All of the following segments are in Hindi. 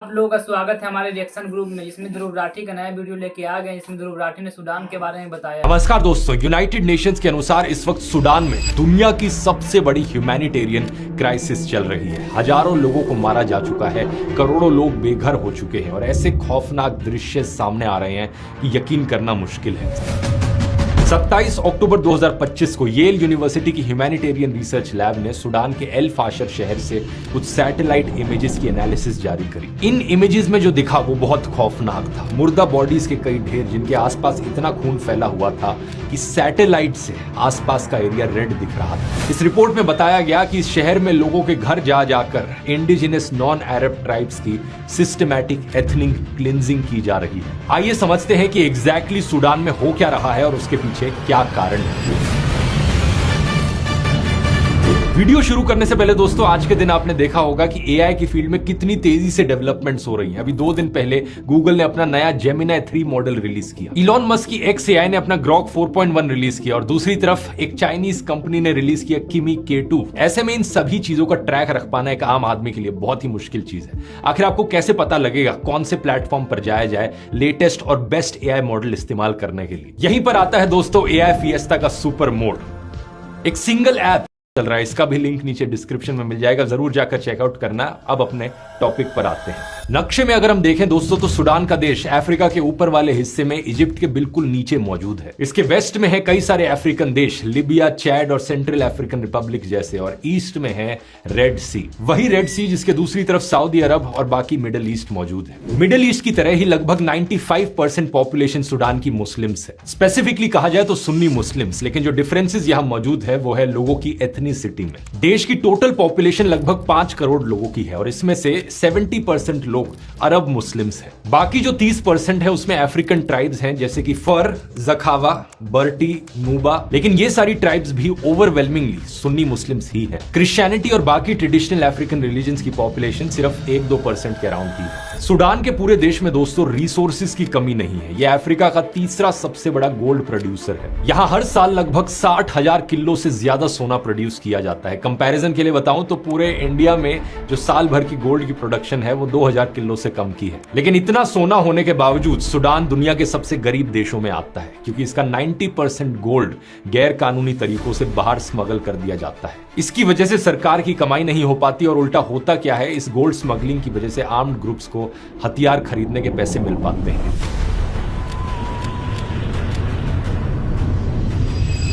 आप लोगों का स्वागत है हमारे रिएक्शन ग्रुप में, जिसमें ध्रुव राठी का नया वीडियो लेके आ गए। इसमें ध्रुव राठी ने सूडान के बारे में बताया। नमस्कार दोस्तों, यूनाइटेड नेशंस के अनुसार इस वक्त सूडान में दुनिया की सबसे बड़ी ह्यूमैनिटेरियन क्राइसिस चल रही है। हजारों लोगों को मारा जा चुका है, करोड़ों लोग बेघर हो चुके हैं और ऐसे खौफनाक दृश्य सामने आ रहे हैं कि यकीन करना मुश्किल है। 27 अक्टूबर 2025 को येल यूनिवर्सिटी की ह्यूमैनिटेरियन रिसर्च लैब ने सूडान के एल फाशर शहर से कुछ सैटेलाइट इमेजेस की एनालिसिस जारी करी। इन इमेजेस में जो दिखा वो बहुत खौफनाक था। मुर्दा बॉडीज के कई ढेर, जिनके आसपास इतना खून फैला हुआ था कि सैटेलाइट से आसपास का एरिया रेड दिख रहा था। इस रिपोर्ट में बताया गया कि इस शहर में लोगों के घर जा जाकर इंडिजिनस नॉन अरब ट्राइब्स की सिस्टमैटिक एथनिक क्लिंजिंग की जा रही है। आइए समझते हैं कि एग्जैक्टली सूडान में हो क्या रहा है और उसके पीछे क्या कारण है। वीडियो शुरू करने से पहले दोस्तों, आज के दिन आपने देखा होगा कि एआई की फील्ड में कितनी तेजी से डेवलपमेंट्स हो रही हैं। अभी 2 दिन पहले गूगल ने अपना नया जेमिनी 3 मॉडल रिलीज किया। इलॉन मस्क की XAI ने अपना ग्रॉक 4.1 रिलीज किया और दूसरी तरफ एक चाइनीज कंपनी ने रिलीज किया किमी K2। ऐसे में इन सभी चीजों का ट्रैक रख पाना एक आम आदमी के लिए बहुत ही मुश्किल चीज है। आखिर आपको कैसे पता लगेगा कौन से प्लेटफॉर्म पर जाया जाए लेटेस्ट और बेस्ट एआई मॉडल इस्तेमाल करने के लिए? यहीं पर आता है दोस्तों AI फिएस्टा का सुपर मोड। एक सिंगल ऐप चल रहा है, इसका भी लिंक नीचे डिस्क्रिप्शन में मिल जाएगा, जरूर जाकर चेकआउट करना। अब अपने टॉपिक पर आते हैं। नक्शे में अगर हम देखें दोस्तों तो सूडान का देश अफ्रीका के ऊपर वाले हिस्से में इजिप्ट के बिल्कुल नीचे मौजूद है। इसके वेस्ट में है कई सारे अफ्रीकन देश, लिबिया, चैड और सेंट्रल अफ्रीकन रिपब्लिक जैसे, और ईस्ट में है रेड सी। वही रेड सी जिसके दूसरी तरफ सऊदी अरब और बाकी मिडिल ईस्ट मौजूद है। मिडिल ईस्ट की तरह ही लगभग 95% पॉपुलेशन सूडान की मुस्लिम्स है। स्पेसिफिकली कहा जाए तो सुन्नी मुस्लिम्स, लेकिन जो डिफरेंसेस यहां मौजूद है वो है लोगों की एथनिसिटी में। देश की टोटल पॉपुलेशन लगभग 5 करोड़ लोगों की है और इसमें से 70% लोग अरब मुस्लिम्स हैं। बाकी जो 30% है उसमें अफ्रीकन ट्राइब्स हैं, जैसे कि फर, जखावा, बर्टी, नूबा। लेकिन ये सारी ट्राइब्स भी ओवरवेलमिंगली सुन्नी मुस्लिम्स ही हैं। क्रिश्चियनिटी और बाकी ट्रेडिशनल अफ्रीकन रिलीजन्स की पॉपुलेशन सिर्फ 1-2% के अराउंड ही है। सूडान के पूरे देश में दोस्तों रिसोर्सेज की कमी नहीं है। यह अफ्रीका का तीसरा सबसे बड़ा गोल्ड प्रोड्यूसर है। यहां हर साल लगभग 60,000 किलो से ज्यादा सोना प्रोड्यूस किया जाता है। कंपैरिजन के लिए बताऊं तो पूरे इंडिया में जो साल भर की गोल्ड की प्रोडक्शन है वो 2000 किलो से कम की है। लेकिन इतना सोना होने के बावजूद सूडान दुनिया के सबसे गरीब देशों में आता है, क्योंकि इसका 90% गोल्ड गैर कानूनी तरीकों से बाहर स्मगल कर दिया जाता है। इसकी वजह से सरकार की कमाई नहीं हो पाती और उल्टा होता क्या है, इस गोल्ड स्मगलिंग की वजह से आर्म्ड ग्रुप्स को हथियार खरीदने के पैसे मिल पाते हैं।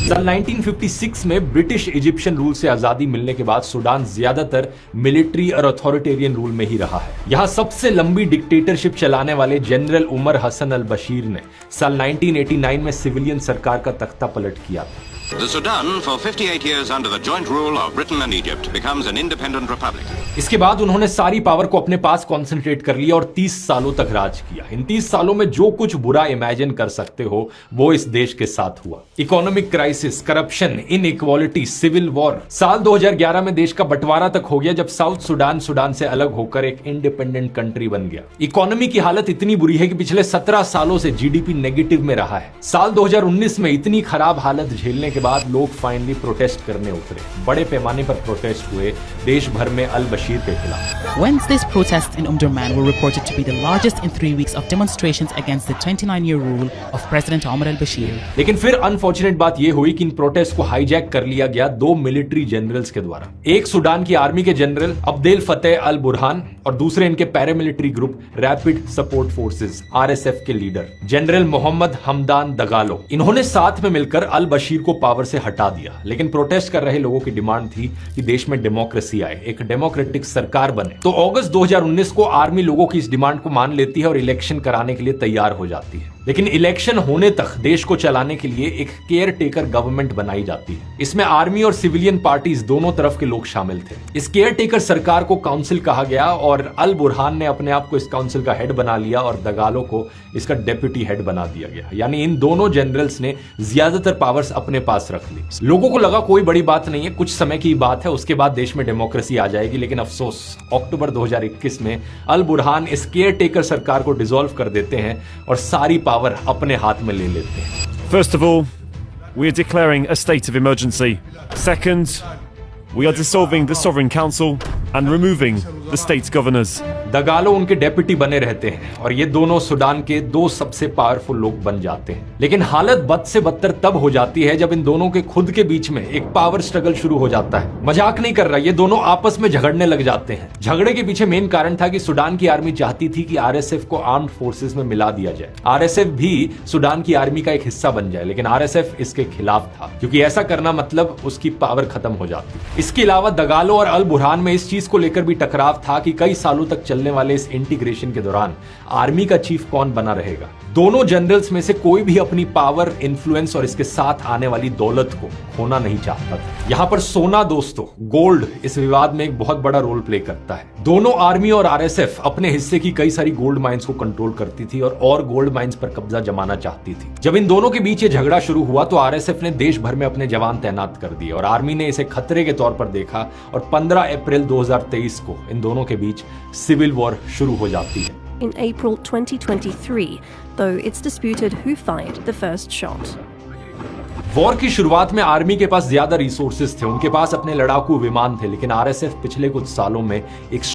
साल 1956 में ब्रिटिश इजिप्शियन रूल से आजादी मिलने के बाद सूडान ज्यादातर मिलिट्री और अथॉरिटेरियन रूल में ही रहा है। यहां सबसे लंबी डिक्टेटरशिप चलाने वाले जनरल उमर हसन अल बशीर ने साल 1989 में सिविलियन सरकार का तख्ता पलट किया था। The Sudan, for 58 years under the joint rule of Britain and Egypt, becomes an independent republic. इसके बाद उन्होंने सारी पावर को अपने पास कॉन्सेंट्रेट कर लिया और 30 सालों तक राज किया। इन 30 सालों में जो कुछ बुरा इमेजिन कर सकते हो वो इस देश के साथ हुआ। Economic crisis, corruption, inequality, civil war. साल 2011 में देश का बंटवारा तक हो गया जब साउथ सूडान से अलग होकर एक इंडिपेंडेंट कंट्री बन गया। इकोनॉमी की हालत इतनी बुरी है कि पिछले 17 सालों से जीडीपी नेगेटिव में रहा है। साल 2019 में इतनी खराब हालत झेलने के बाद लोग फाइनली प्रोटेस्ट करने उतरे। बड़े पैमाने पर प्रोटेस्ट हुए देश भर में अल बशीर के खिलाफ। Wednesday's protests in Omdurman were reported to be the largest in 3 weeks of demonstrations against the 29-year rule of President Omar al-Bashir. लेकिन फिर अनफॉर्चुनेट बात यह हुई कि इन प्रोटेस्ट को हाईजैक कर लिया गया 2 मिलिट्री जनरल्स के द्वारा। एक सूडान की आर्मी के जनरल अब्देल फतेह अल बुरहान और दूसरे इनके paramilitary group rapid support forces RSF के लीडर जनरल मोहम्मद हमदान दगालो। इन्होंने साथ में मिलकर अल बशीर को पावर से हटा दिया। लेकिन प्रोटेस्ट कर रहे लोगों की डिमांड थी कि देश में डेमोक्रेसी आए, एक डेमोक्रेटिक सरकार बने। तो अगस्त 2019 को आर्मी लोगों की इस डिमांड को मान लेती है और इलेक्शन कराने के लिए तैयार हो जाती है। लेकिन इलेक्शन होने तक देश को चलाने के लिए एक केयर टेकर गवर्नमेंट बनाई जाती है। इसमें आर्मी और सिविलियन पार्टीज दोनों तरफ के लोग शामिल थे। इस केयर टेकर सरकार को काउंसिल कहा गया और अल बुरहान ने अपने आप को इस काउंसिल का हेड बना लिया और दगालो को इसका डेप्यूटी हेड बना दिया गया। यानी इन दोनों जनरल्स ने ज्यादातर पावर्स अपने पास रख ली। लोगों को लगा कोई बड़ी बात नहीं है, कुछ समय की बात है, उसके बाद देश में डेमोक्रेसी आ जाएगी। लेकिन अफसोस, अक्टूबर 2021 में अल बुरहान इस केयर टेकर सरकार को डिसॉल्व कर देते हैं और सारी पावर अपने हाथ में ले लेते हैं। First of all, we are declaring a state of emergency. Second, we are dissolving the Sovereign Council and removing the the state's governors. दगालो उनके डेप्यूटी बने रहते हैं और ये दोनों सूडान के दो सबसे पावरफुल लोग बन जाते हैं। लेकिन हालत बद से बदतर तब हो जाती है जब इन दोनों के खुद के बीच में एक पावर स्ट्रगल शुरू हो जाता है। मजाक नहीं कर रहा, ये दोनों आपस में झगड़ने लग जाते हैं। झगड़े के पीछे मेन कारण था कि सूडान की आर्मी चाहती थी कि आरएसएफ को आर्म्ड फोर्सेस में मिला दिया जाए, आरएसएफ भी सूडान की आर्मी का एक हिस्सा बन जाए। लेकिन आरएसएफ इसके खिलाफ था, क्योंकि ऐसा करना मतलब उसकी पावर खत्म हो जाती। इसके अलावा दगालो और अल बुरहान में इस चीज को लेकर भी टकराव था कि कई सालों तक चलने वाले इस इंटीग्रेशन के दौरान आर्मी का चीफ कौन बना रहेगा। दोनों जनरल्स में से कोई भी अपनी पावर, इन्फ्लुएंस और इसके साथ आने वाली दौलत को खोना नहीं चाहता था। यहां पर सोना दोस्तों, गोल्ड इस विवाद में एक बहुत बड़ा रोल प्ले करता है। दोनों आर्मी और आरएसएफ अपने हिस्से की कई सारी गोल्ड माइंस को कंट्रोल करती थी और गोल्ड माइंस पर कब्जा जमाना चाहती थी। जब इन दोनों के बीच ये झगड़ा शुरू हुआ तो आरएसएफ ने देश भर में अपने जवान तैनात कर दिए और आर्मी ने इसे खतरे के तौर पर देखा और 15 अप्रैल 2023 को इन दोनों के बीच सिविल वॉर शुरू हो जाती है। In April 2023, though it's disputed who fired the first shot. War की शुरुआत में आर्मी के पास ज्यादा रिसोर्सेज थे, उनके पास अपने लड़ाकू विमान थे, लेकिन आरएसएफ पिछले कुछ सालों में एक